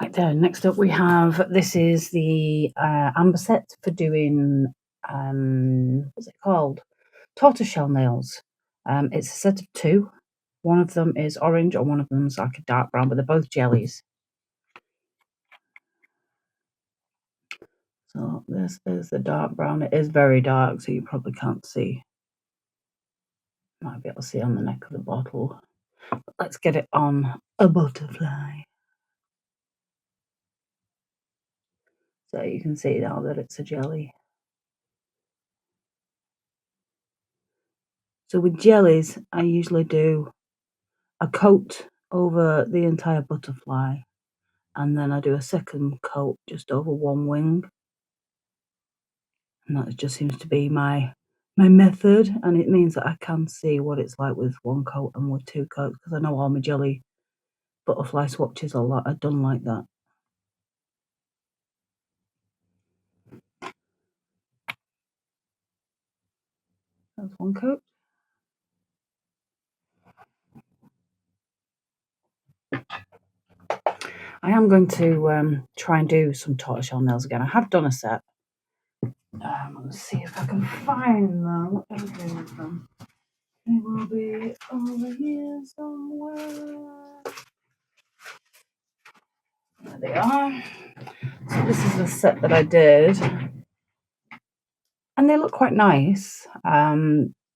Right there. Next up, we have this is the amber set for doing what's it called? Tortoiseshell nails. It's a set of two. One of them is orange, and one of them is like a dark brown, but they're both jellies. So this is the dark brown. It is very dark, so you probably can't see. Might be able to see on the neck of the bottle. But let's get it on a butterfly. So you can see now that it's a jelly. So with jellies, I usually do a coat over the entire butterfly, and then I do a second coat just over one wing. And that just seems to be my method, and it means that I can see what it's like with one coat and with two coats, because I know all my jelly butterfly swatches are done like that. That's one coat. I am going to try and do some tortoiseshell nails again. I have done a set. Let's see if I can find them. What did I do with them? They will be over here somewhere. There they are. So this is a set that I did, and they look quite nice.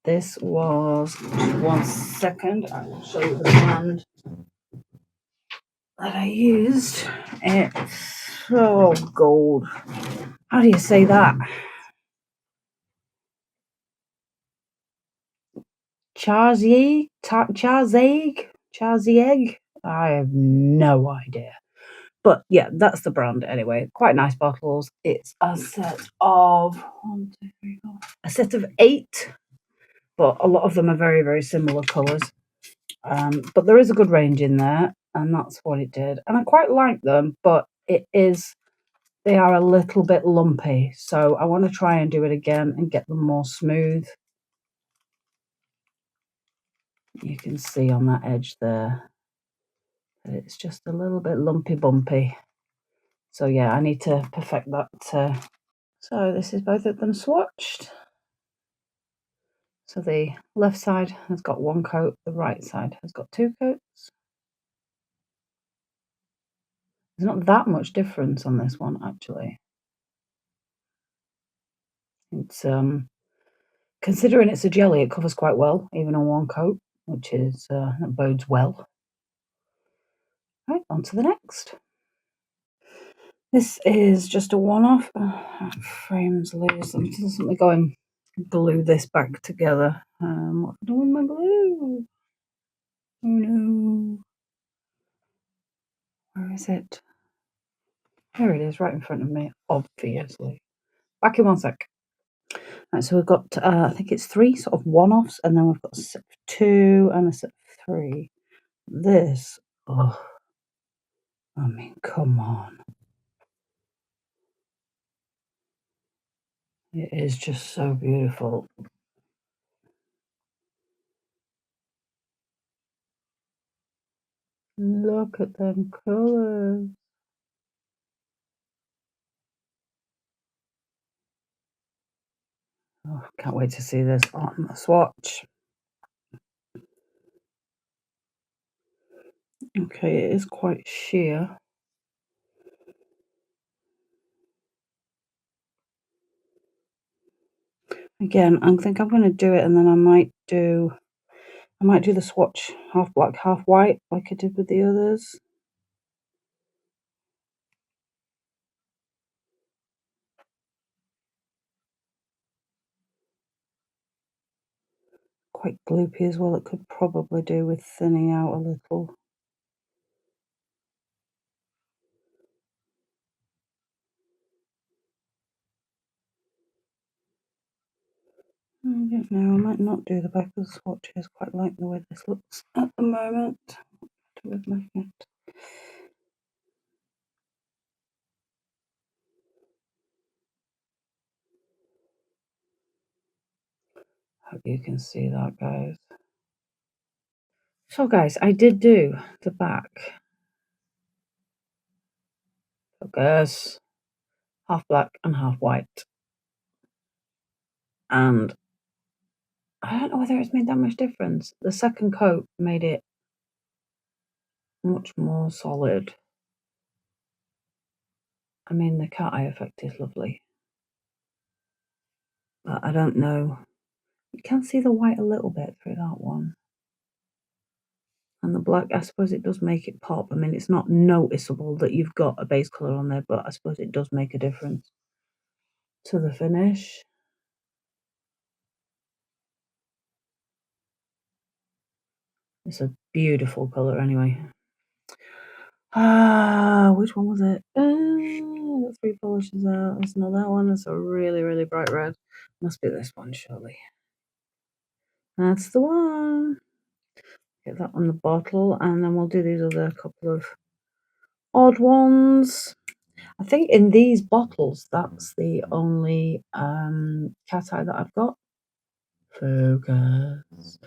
This was, 1 second, I will show you the brand that I used. It's gold. How do you say that? Xeijayi? Xeijayi? I have no idea. But yeah, that's the brand anyway. Quite nice bottles. It's a set of 1, 2, 3, 4. A set of 8, but a lot of them are very, very similar colours. But there is a good range in there, and that's what it did. And I quite like them, but they are a little bit lumpy. So I want to try and do it again and get them more smooth. You can see on that edge there that it's just a little bit lumpy bumpy. So yeah, I need to perfect that. So this is both of them swatched. So the left side has got 1 coat, the right side has got 2 coats. There's not that much difference on this one, actually. It's considering it's a jelly, it covers quite well, even on 1 coat, which is that bodes well. Right, on to the next. This is just a one-off. Frame's loose. Let me go and glue this back together. What am I doing with my glue? Oh no. Where is it? Here it is, right in front of me, obviously. Back in 1 sec. Right, so we've got, I think it's 3 sort of one-offs, and then we've got a set of 2 and a set of 3. This, I mean, come on. It is just so beautiful. Look at them colours. Oh, can't wait to see this on the swatch. Okay, it is quite sheer. Again, I think I'm going to do it, and then I might do the swatch half black, half white, like I did with the others. Quite gloopy as well. It could probably do with thinning out a little. I don't know, I might not do the back of the swatches. Quite like the way this looks at the moment. With magnet. you can see that, guys. So, guys, I did do the back. Focus. Half black and half white. And I don't know whether it's made that much difference. The second coat made it much more solid. I mean, the cat eye effect is lovely. But I don't know. You can see the white a little bit through that one. And the black, I suppose it does make it pop. I mean, it's not noticeable that you've got a base colour on there, but I suppose it does make a difference to the finish. It's a beautiful colour anyway. Which one was it? Got 3 polishes out. It's not that one. It's a really, really bright red. Must be this one, surely. That's the one. Get that on the bottle, and then we'll do these other couple of odd ones. I think in these bottles, that's the only cat eye that I've got. Focus.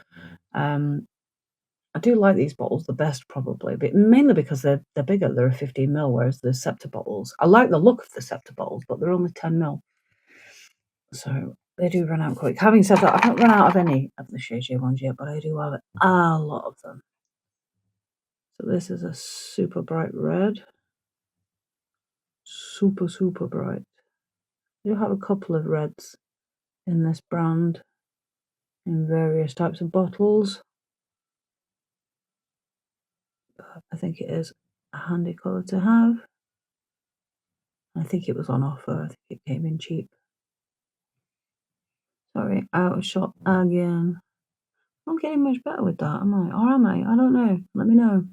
I do like these bottles the best, probably, but mainly because they're bigger. They're a 15ml, whereas the Scepter bottles, I like the look of the Scepter bottles, but they're only 10ml, so they do run out quick. Having said that, I haven't run out of any of the Xeijayi ones yet, but I do have a lot of them. So this is a super bright red, super bright. I do have a couple of reds in this brand in various types of bottles. I think it is a handy colour to have. I think it was on offer. I think it came in cheap. Sorry, out of shot again. I'm not getting much better with that, am I? Or am I? I don't know. Let me know.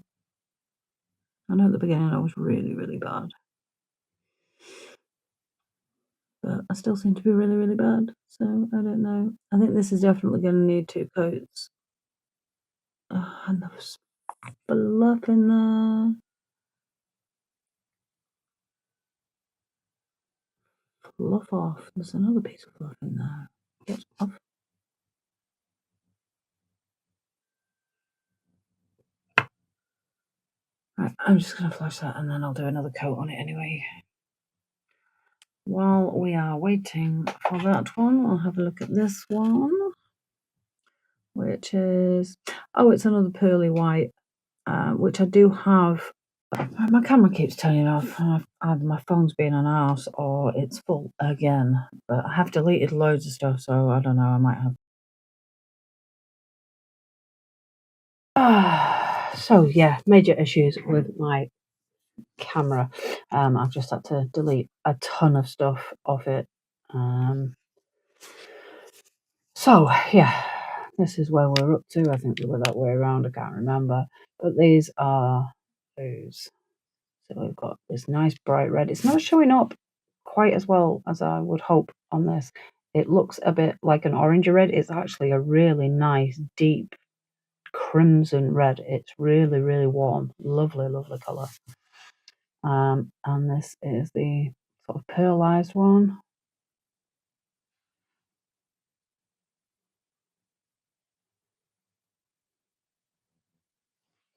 I know at the beginning I was really, really bad. But I still seem to be really, really bad. So I don't know. I think this is definitely going to need 2 coats. And there was fluff in there. Fluff off. There's another piece of fluff in there. What's off? Right, I'm just going to flash that and then I'll do another coat on it anyway. While we are waiting for that one, I'll have a look at this one, which is, oh, it's another pearly white, which I do have. My camera keeps turning off. Either my phone's being an arse or it's full again. But I have deleted loads of stuff, so I don't know. I might have. So yeah, major issues with my camera. I've just had to delete a ton of stuff off it. So yeah, this is where we're up to. I think we were that way around. I can't remember. But these are those. So we've got this nice bright red. It's not showing up quite as well as I would hope on this. It looks a bit like an orange red. It's actually a really nice, deep crimson red. It's really, really warm. Lovely, lovely colour. And this is the sort of pearlized one.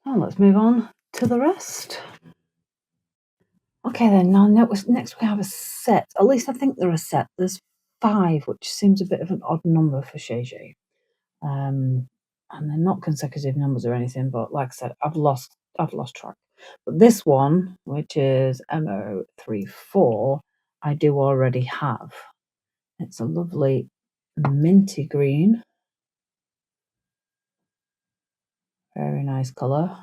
And let's move on to the rest. Okay then, now next we have a set. At least I think they're a set. There's 5, which seems a bit of an odd number for Xeijayi. And they're not consecutive numbers or anything, but like I said, I've lost track. But this one, which is MO34, I do already have. It's a lovely minty green. Very nice colour.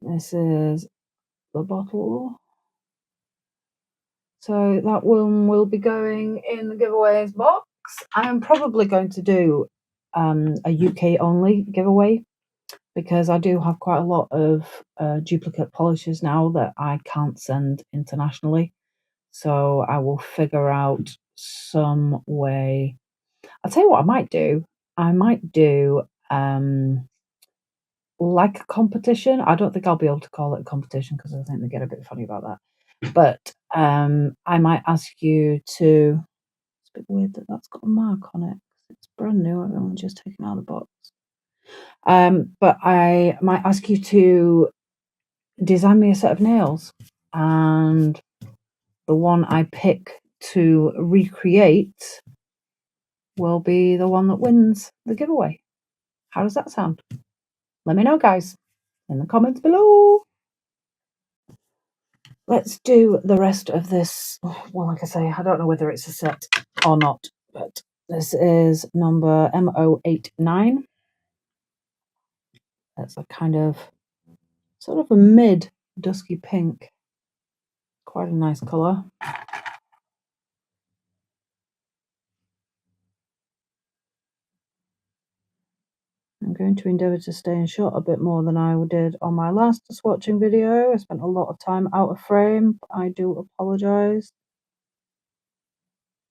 This is the bottle. So that one will be going in the giveaways box. I'm probably going to do a UK only giveaway because I do have quite a lot of duplicate polishes now that I can't send internationally. So I will figure out some way. I'll tell you what I might do. I might do like a competition. I don't think I'll be able to call it a competition because I think they get a bit funny about that. But I might ask you to. It's a bit weird that that's got a mark on it. It's brand new. I've only just taken out of the box. But I might ask you to design me a set of nails, and the one I pick to recreate will be the one that wins the giveaway. How does that sound? Let me know, guys, in the comments below. Let's do the rest of this. Well, like I say, I don't know whether it's a set or not, but this is number M089. That's a kind of sort of a mid dusky pink. Quite a nice colour. I'm going to endeavour to stay in shot a bit more than I did on my last swatching video. I spent a lot of time out of frame. I do apologise.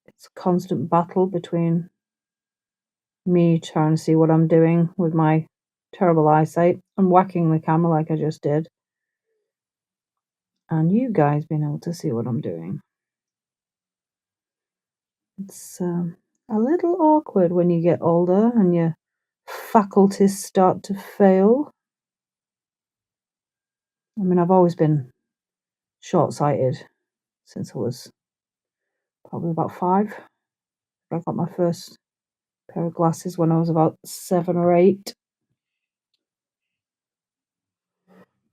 It's a constant battle between me trying to see what I'm doing with my terrible eyesight and whacking the camera like I just did, and you guys being able to see what I'm doing. It's a little awkward when you get older and your faculties start to fail. I mean, I've always been short-sighted since I was probably about 5. I got my first pair of glasses when I was about 7 or 8.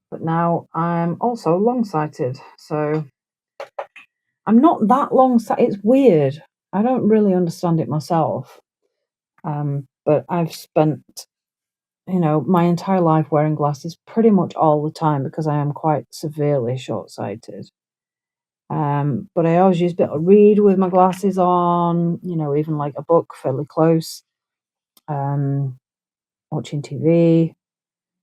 But now I'm also long-sighted, so I'm not that long-sighted. It's weird. I don't really understand it myself. But I've spent, my entire life wearing glasses pretty much all the time because I am quite severely short-sighted. But I always used to be able to read with my glasses on, even like a book fairly close, watching TV,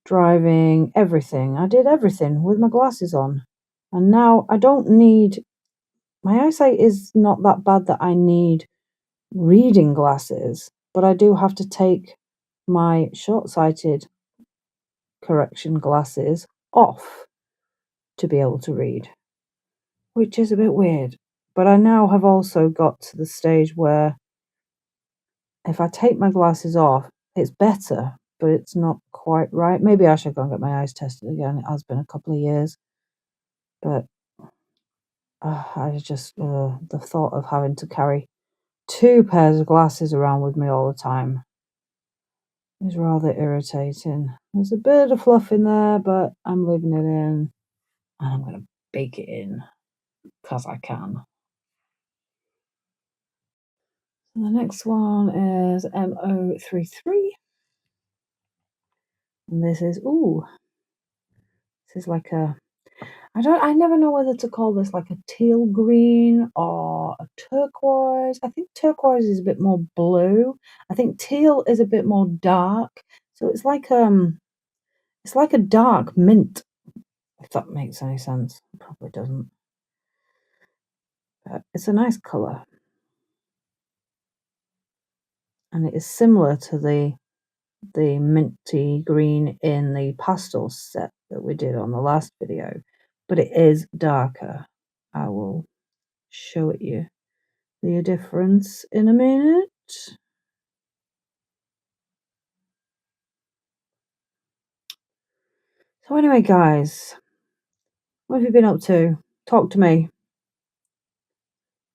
driving, everything. I did everything with my glasses on. And now I don't need, my eyesight is not that bad that I need reading glasses, but I do have to take my short-sighted correction glasses off to be able to read, which is a bit weird. But I now have also got to the stage where if I take my glasses off, it's better, but it's not quite right. Maybe I should go and get my eyes tested again. It has been a couple of years, but I just, the thought of having to carry 2 pairs of glasses around with me all the time is rather irritating. There's a bit of fluff in there, but I'm leaving it in, and I'm going to bake it in because I can. So the next one is M033, and this is like I never know whether to call this like a teal green or a turquoise. I think turquoise is a bit more blue. I think teal is a bit more dark. So it's like a dark mint, if that makes any sense. It probably doesn't. But it's a nice colour. And it is similar to the minty green in the pastel set that we did on the last video, but it is darker. I will show it you the difference in a minute. So anyway, guys, what have you been up to? Talk to me.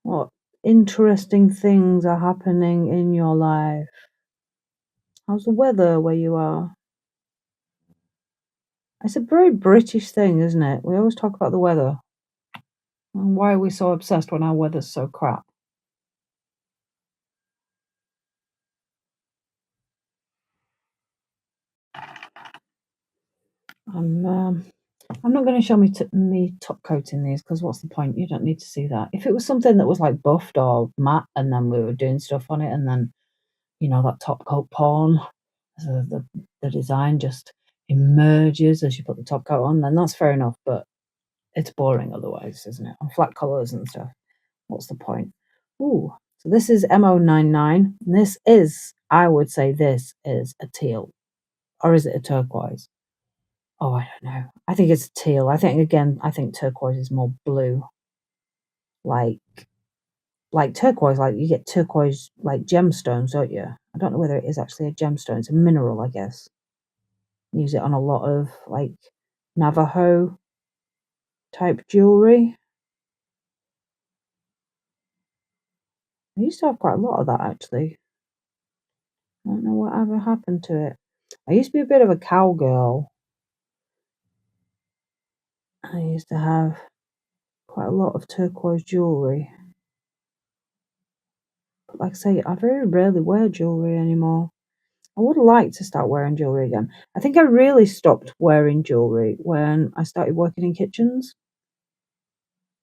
What interesting things are happening in your life? How's the weather where you are? It's a very British thing, isn't it? We always talk about the weather. And why are we so obsessed when our weather's so crap? I'm not going to show me top coating these because what's the point? You don't need to see that. If it was something that was like buffed or matte and then we were doing stuff on it and then, that top coat porn, the design just emerges as you put the top coat on, then that's fair enough, but it's boring otherwise, isn't it? On flat colours and stuff. What's the point? So this is M099. And I would say this is a teal. Or is it a turquoise? Oh, I don't know. I think it's teal. I think turquoise is more blue. Like turquoise, like you get turquoise like gemstones, don't you? I don't know whether it is actually a gemstone. It's a mineral, I guess. Use it on a lot of like Navajo type jewelry. I used to have quite a lot of that actually. I don't know whatever happened to it. I used to be a bit of a cowgirl. I used to have quite a lot of turquoise jewelry. But like I say, I very rarely wear jewelry anymore. I would like to start wearing jewelry again. I think I really stopped wearing jewelry when I started working in kitchens,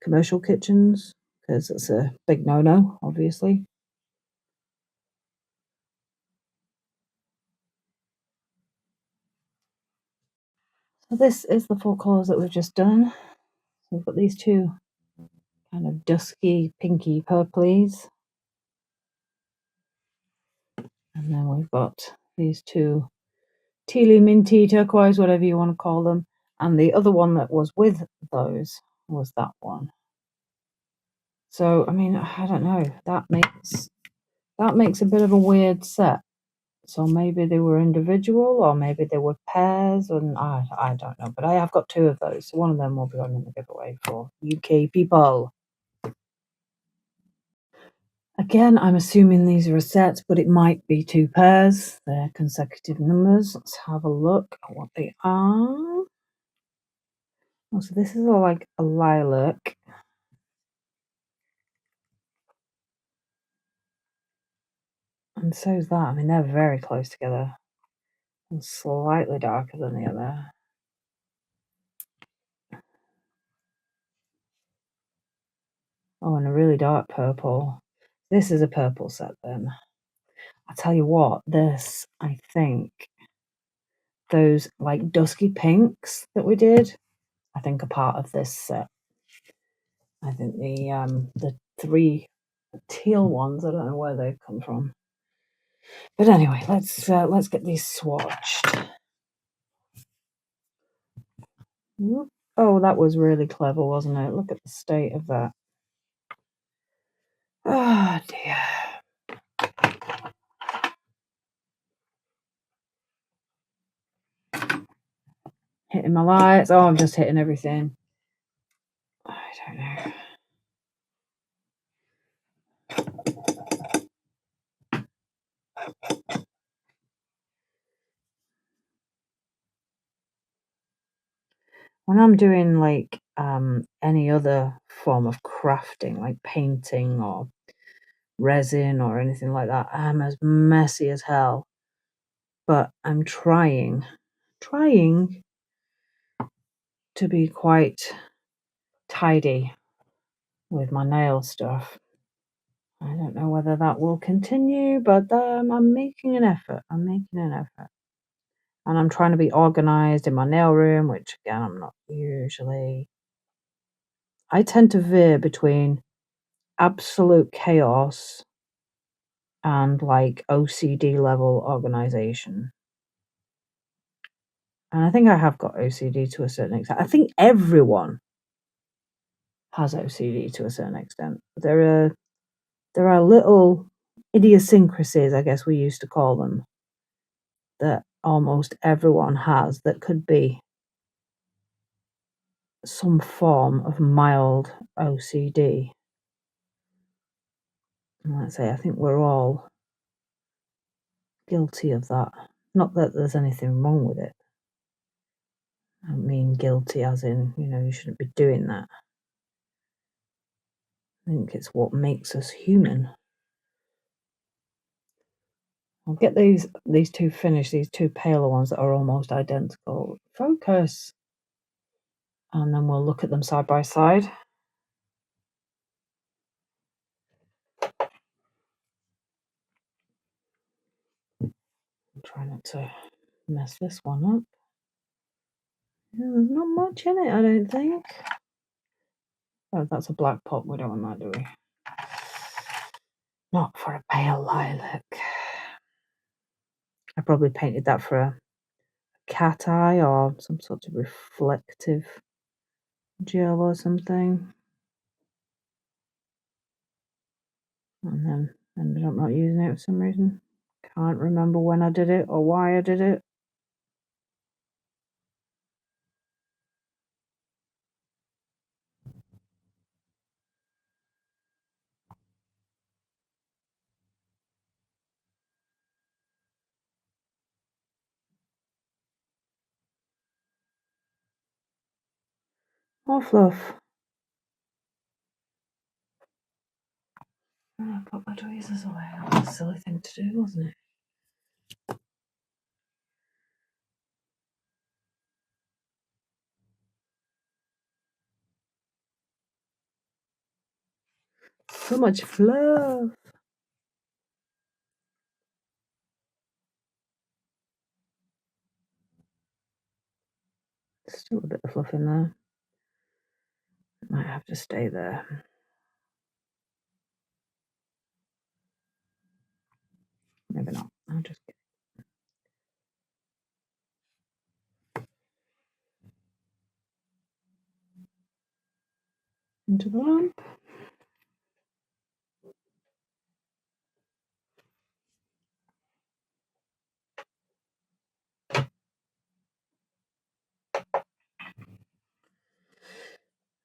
commercial kitchens, because it's a big no-no, obviously. So this is the 4 colours that we've just done. So we've got these two kind of dusky, pinky purplies. And then we've got these two tealy, minty, turquoise, whatever you want to call them. And the other one that was with those was that one. So, I mean, I don't know. That makes a bit of a weird set. So maybe they were individual, or maybe they were pairs, and I don't know. But I have got 2 of those, so one of them will be on in the giveaway for UK people. Again, I'm assuming these are a set, but it might be 2 pairs. They're consecutive numbers. Let's have a look at what they are. Oh, so this is like a lilac. And so is that. I mean, they're very close together. And slightly darker than the other. Oh, and a really dark purple. This is a purple set then. I tell you what, this, I think, those like dusky pinks that we did, I think are part of this set. I think the 3 teal ones, I don't know where they've come from. But anyway, let's get these swatched. Oh, that was really clever, wasn't it? Look at the state of that. Oh dear. Hitting my lights. Oh, I'm just hitting everything. I don't know. When I'm doing like any other form of crafting, like painting or resin or anything like that, I'm as messy as hell. But I'm trying to be quite tidy with my nail stuff. I don't know whether that will continue, but I'm making an effort. And I'm trying to be organized in my nail room, which again, I'm not usually. I tend to veer between absolute chaos and like OCD level organization. And I think I have got OCD to a certain extent. I think everyone has OCD to a certain extent. There are little idiosyncrasies, I guess we used to call them, that almost everyone has that could be some form of mild OCD. And let's say I think we're all guilty of that. Not that there's anything wrong with it. I don't mean guilty as in, you shouldn't be doing that. I think it's what makes us human. I'll get these 2 finished, these 2 paler ones that are almost identical. Focus. And then we'll look at them side by side. I'll try not to mess this one up. Yeah, there's not much in it, I don't think. Oh, that's a black pop. We don't want that, do we? Not for a pale lilac. I probably painted that for a cat eye or some sort of reflective gel or something. And then ended up not using it for some reason. Can't remember when I did it or why I did it. More fluff. I put my tweezers away. That was a silly thing to do, wasn't it? So much fluff. Still a bit of fluff in there. It might have to stay there. Maybe not. I'll just get into the lamp.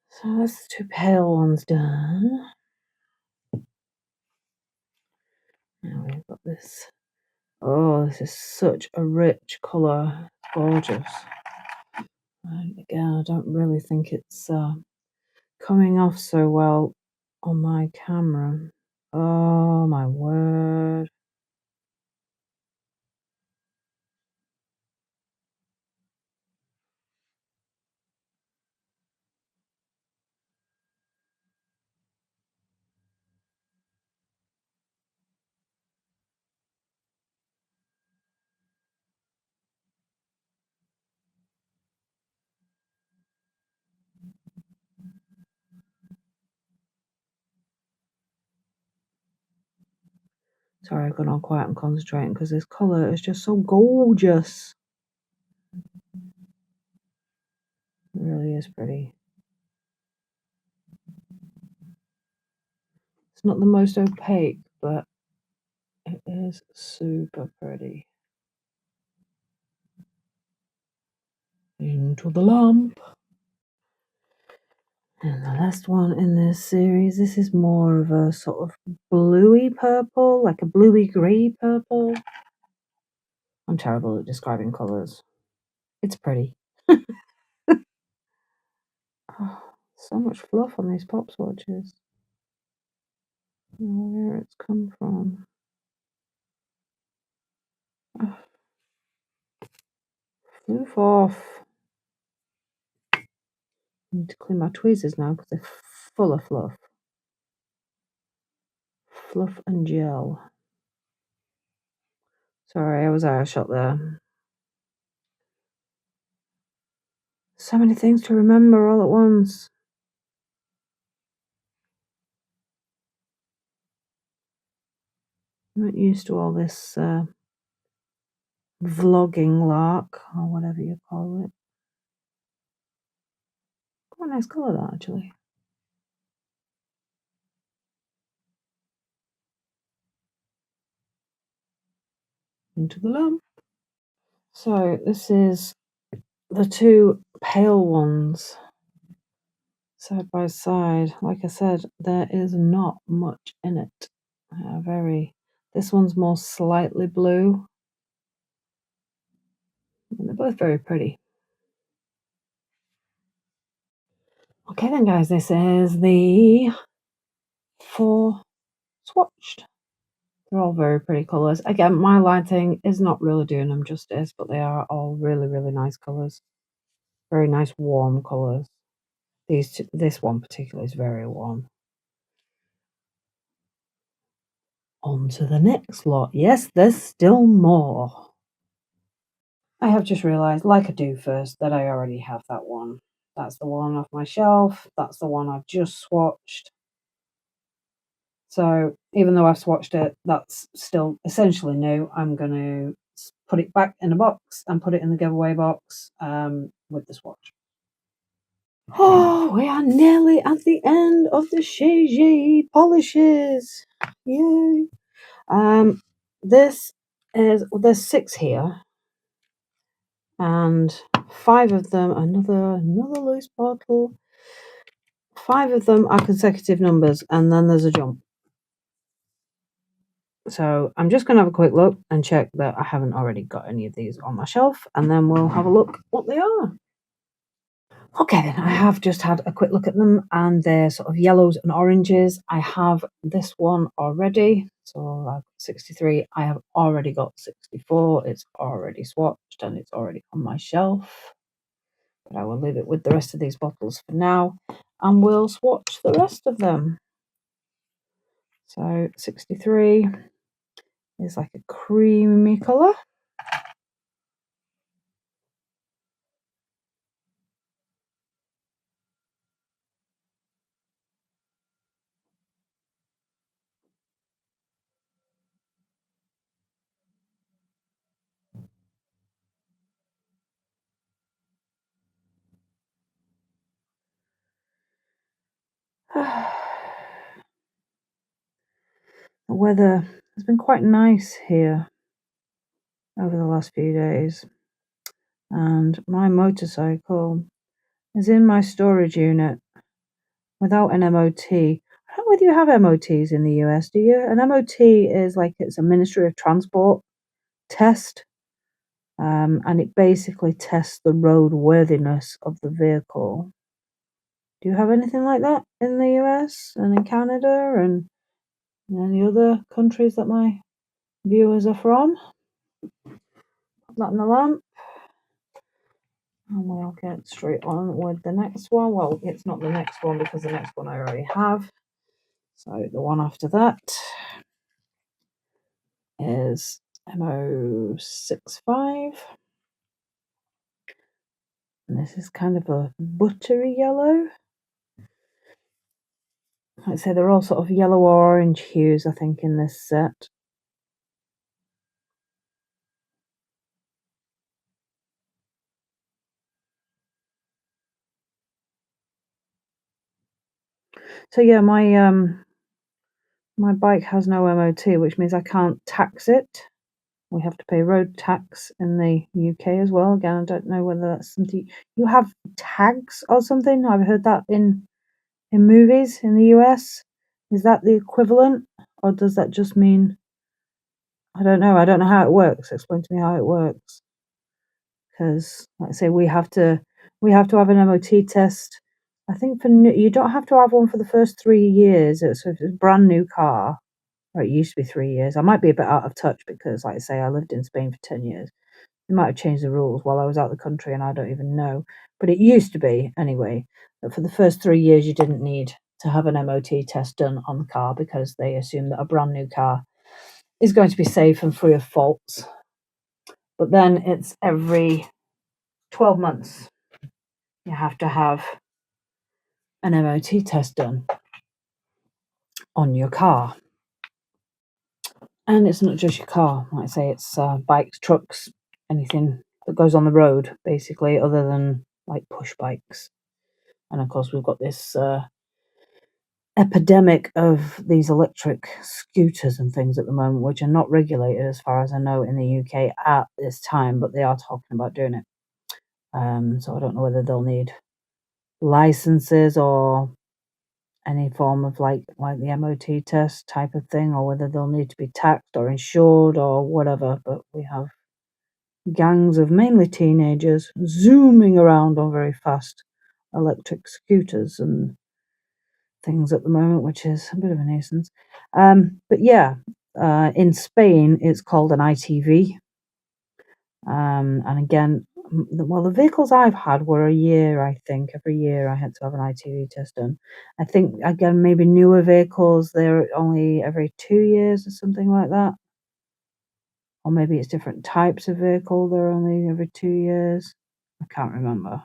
So that's the two pale ones done. Now we've got this. Oh, this is such a rich colour. Gorgeous. And again, I don't really think it's coming off so well on my camera. Oh my word. Sorry, I've gone all quiet and concentrating because this colour is just so gorgeous. It really is pretty. It's not the most opaque, but it is super pretty. Into the lamp. And the last one in this series, this is more of a sort of bluey purple, like a bluey grey purple. I'm terrible at describing colours. It's pretty. Oh, so much fluff on these pop swatches. I don't know where it's come from. Oh, floof off. I need to clean my tweezers now because they're full of fluff. Fluff and gel. Sorry, I was out of shot there. So many things to remember all at once. I'm not used to all this vlogging lark or whatever you call it. Quite a nice colour that actually. Into the lamp. So this is the two pale ones side by side. Like I said, there is not much in it. This one's more slightly blue. And they're both very pretty. Okay then guys, this is the 4 swatched. They're all very pretty colours. Again, my lighting is not really doing them justice, but they are all really, really nice colours. Very nice warm colours. This one particularly is very warm. On to the next lot. Yes, there's still more. I have just realised, like I do first, that I already have that one. That's the one off my shelf. That's the one I've just swatched. So even though I've swatched it, that's still essentially new. I'm going to put it back in a box and put it in the giveaway box with the swatch. Oh, we are nearly at the end of the Xeijayi polishes. Yay! This is, there's 6 here, and 5 of them, another loose bottle. 5 of them are consecutive numbers, and then there's a jump. So I'm just going to have a quick look and check that I haven't already got any of these on my shelf, and then we'll have a look what they are. Okay, then I have just had a quick look at them, and they're sort of yellows and oranges. I have this one already, so I've got 63. I have already got 64. It's already swatched and it's already on my shelf. But I will leave it with the rest of these bottles for now, and we'll swatch the rest of them. So 63 is like a creamy colour. The weather has been quite nice here over the last few days, and my motorcycle is in my storage unit without an MOT. I don't know whether you have MOTs in the US, do you? An MOT is like, it's a Ministry of Transport test, and it basically tests the roadworthiness of the vehicle. Do you have anything like that in the US and in Canada and any other countries that my viewers are from? Put that in the lamp. And we'll get straight on with the next one. Well, it's not the next one because the next one I already have. So the one after that is MO65. And this is kind of a buttery yellow. I'd say they're all sort of yellow or orange hues, I think, in this set. So yeah, my bike has no MOT, which means I can't tax it. We have to pay road tax in the UK as well. Again, I don't know whether that's something you have tags or something. I've heard that in movies in the US. Is that the equivalent, or does that just mean, I don't know. I don't know how it works. Explain to me how it works. Because, like I say, we have to have an MOT test. I think you don't have to have one for the first 3 years. So if it's a brand new car, or it used to be 3 years. I might be a bit out of touch because, like I say, I lived in Spain for 10 years. They might have changed the rules while I was out of the country, and I don't even know. But it used to be, anyway, that for the first 3 years you didn't need to have an MOT test done on the car because they assume that a brand new car is going to be safe and free of faults. But then it's every 12 months you have to have an MOT test done on your car. And it's not just your car, like I say, it's bikes, trucks, anything that goes on the road, basically, other than like push bikes. And of course, we've got this epidemic of these electric scooters and things at the moment, which are not regulated, as far as I know, in the UK at this time, but they are talking about doing it. So I don't know whether they'll need licenses or any form of like the MOT test type of thing, or whether they'll need to be taxed or insured or whatever. But we have gangs of mainly teenagers zooming around on very fast electric scooters and things at the moment, which is a bit of a nuisance. But yeah, in Spain, it's called an ITV. And again, well, the vehicles I've had were a year, I think. Every year I had to have an ITV test done. I think, again, maybe newer vehicles, they're only every 2 years or something like that. Or maybe it's different types of vehicle, they're only every 2 years. I can't remember.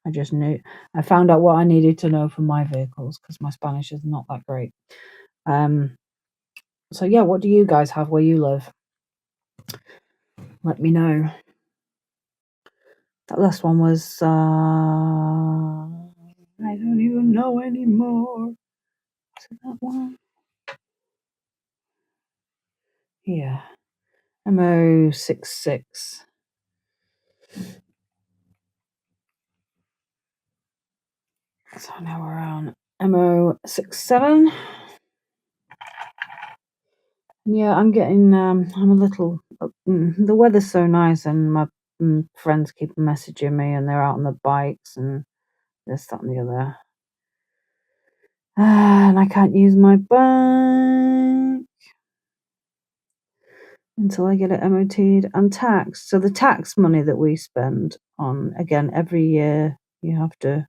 I just knew, I found out what I needed to know from my vehicles because my Spanish is not that great. So yeah, what do you guys have where you live? let me know. That last one was, I don't even know anymore. Was it that one? Yeah. MO66. So now we're on MO67. Yeah, I'm getting, I'm a little, the weather's so nice and my friends keep messaging me and they're out on the bikes and this, that and the other. And I can't use my bike until I get it MOT'd and taxed. So the tax money that we spend on, again, every year you have to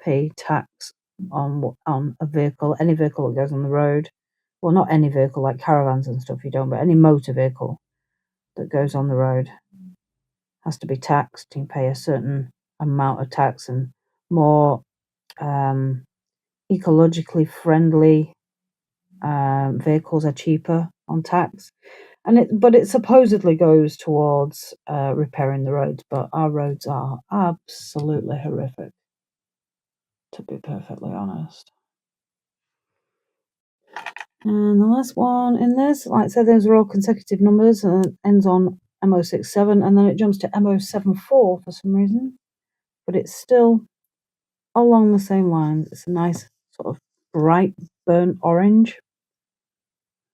pay tax on a vehicle, any vehicle that goes on the road. Well, not any vehicle like caravans and stuff you don't, but any motor vehicle that goes on the road has to be taxed. You pay a certain amount of tax, and more ecologically friendly vehicles are cheaper on tax. But it supposedly goes towards repairing the roads, but our roads are absolutely horrific, to be perfectly honest. And the last one in this, like I said, those are all consecutive numbers, and it ends on MO67, and then it jumps to MO74 for some reason, but it's still along the same lines. It's a nice sort of bright burnt orange.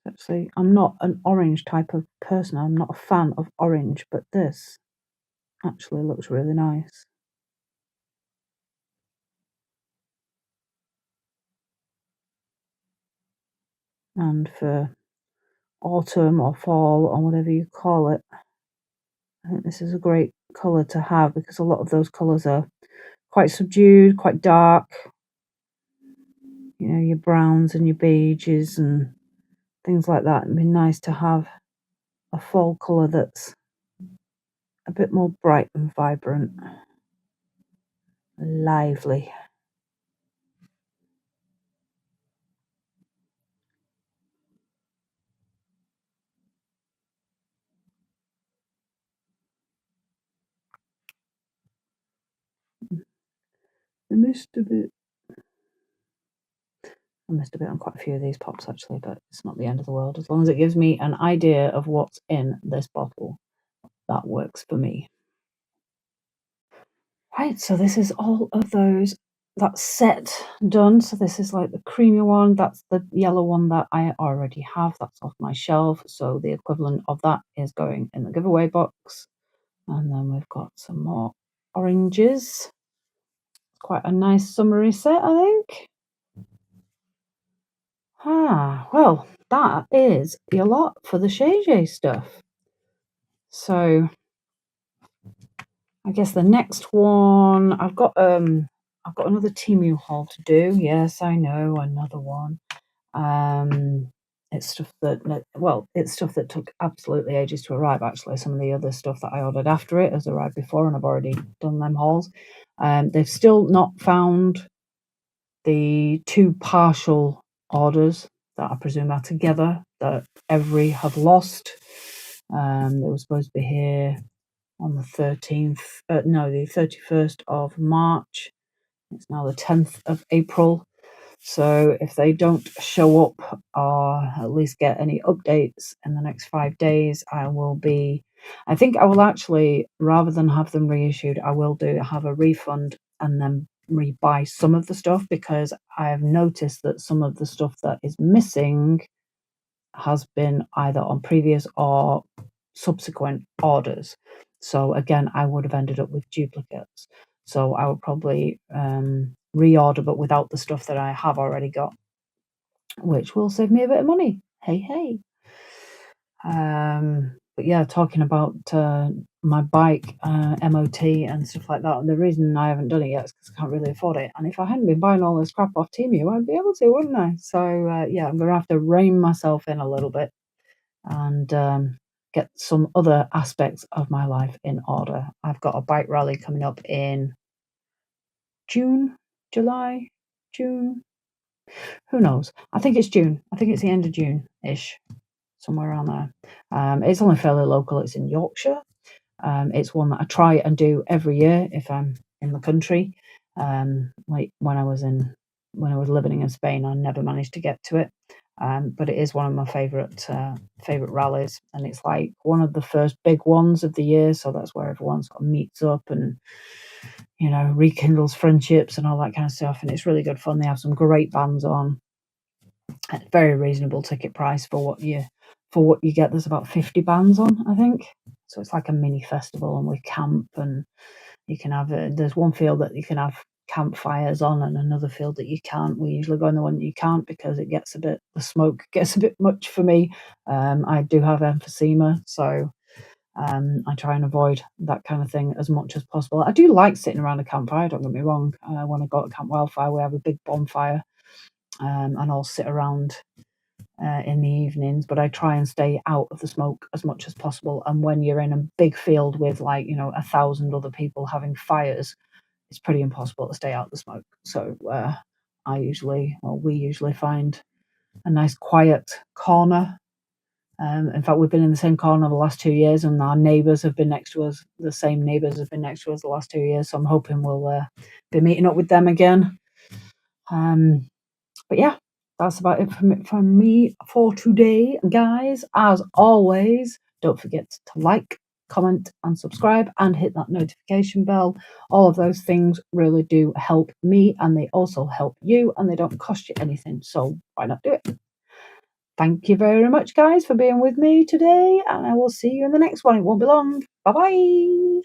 Actually, I'm not an orange type of person. I'm not a fan of orange, but this actually looks really nice. And for autumn or fall or whatever you call it, I think this is a great colour to have because a lot of those colours are quite subdued, quite dark. You know, your browns and your beiges and things like that. It'd be nice to have a fall colour that's a bit more bright and vibrant, lively. I missed a bit on quite a few of these pops actually, but it's not the end of the world. As long as it gives me an idea of what's in this bottle, that works for me. Right, so this is all of those. That set done. So this is like the creamy one. That's the yellow one that I already have. That's off my shelf. So the equivalent of that is going in the giveaway box. And then we've got some more oranges. Quite a nice summery set, I think. Well, that is a lot for the Xeijayi stuff. So I guess the next one I've got another Temu haul to do. Yes, I know, another one. It's stuff that took absolutely ages to arrive. Actually, some of the other stuff that I ordered after it has arrived before, and I've already done them hauls. They've still not found the two partial orders that I presume are together that every have lost. They were supposed to be here on the 31st of March. It's now the 10th of April. So if they don't show up or at least get any updates in the next 5 days, I think I will actually, rather than have them reissued, I will have a refund and then rebuy some of the stuff, because I have noticed that some of the stuff that is missing has been either on previous or subsequent orders. So again, I would have ended up with duplicates. So I would probably reorder, but without the stuff that I have already got, which will save me a bit of money. Hey. But yeah, talking about my bike MOT and stuff like that, and the reason I haven't done it yet is because I can't really afford it. And if I hadn't been buying all this crap off Temu, I'd be able to, wouldn't I? So yeah, I'm gonna have to rein myself in a little bit and get some other aspects of my life in order. I've got a bike rally coming up in June, July, June. Who knows? I think it's June. I think it's the end of June-ish, somewhere around there. It's only fairly local. It's in Yorkshire. It's one that I try and do every year if I'm in the country. Like when I was living in Spain, I never managed to get to it. But it is one of my favorite rallies, and it's like one of the first big ones of the year. So that's where everyone sort of meets up and rekindles friendships and all that kind of stuff. And it's really good fun. They have some great bands on at a very reasonable ticket price for what you get. There's about 50 bands on, I think. So it's like a mini festival, and we camp, and you can have there's one field that you can have campfires on, and another field that you can't. We usually go on the one that you can't because the smoke gets a bit much for me. I do have emphysema, so I try and avoid that kind of thing as much as possible. I do like sitting around a campfire, don't get me wrong. When I go to Camp Wildfire, we have a big bonfire, and I'll sit around in the evenings, but I try and stay out of the smoke as much as possible. And when you're in a big field with 1,000 other people having fires, it's pretty impossible to stay out of the smoke. So we usually find a nice quiet corner. In fact, we've been in the same corner the last 2 years, and our neighbours have been next to us. The same neighbours have been next to us the last 2 years, so I'm hoping we'll be meeting up with them again. But yeah, that's about it from me for today, guys. As always, don't forget to like, comment, and subscribe, and hit that notification bell. All of those things really do help me, and they also help you, and they don't cost you anything. So why not do it? Thank you very much, guys, for being with me today, and I will see you in the next one. It won't be long. Bye-bye.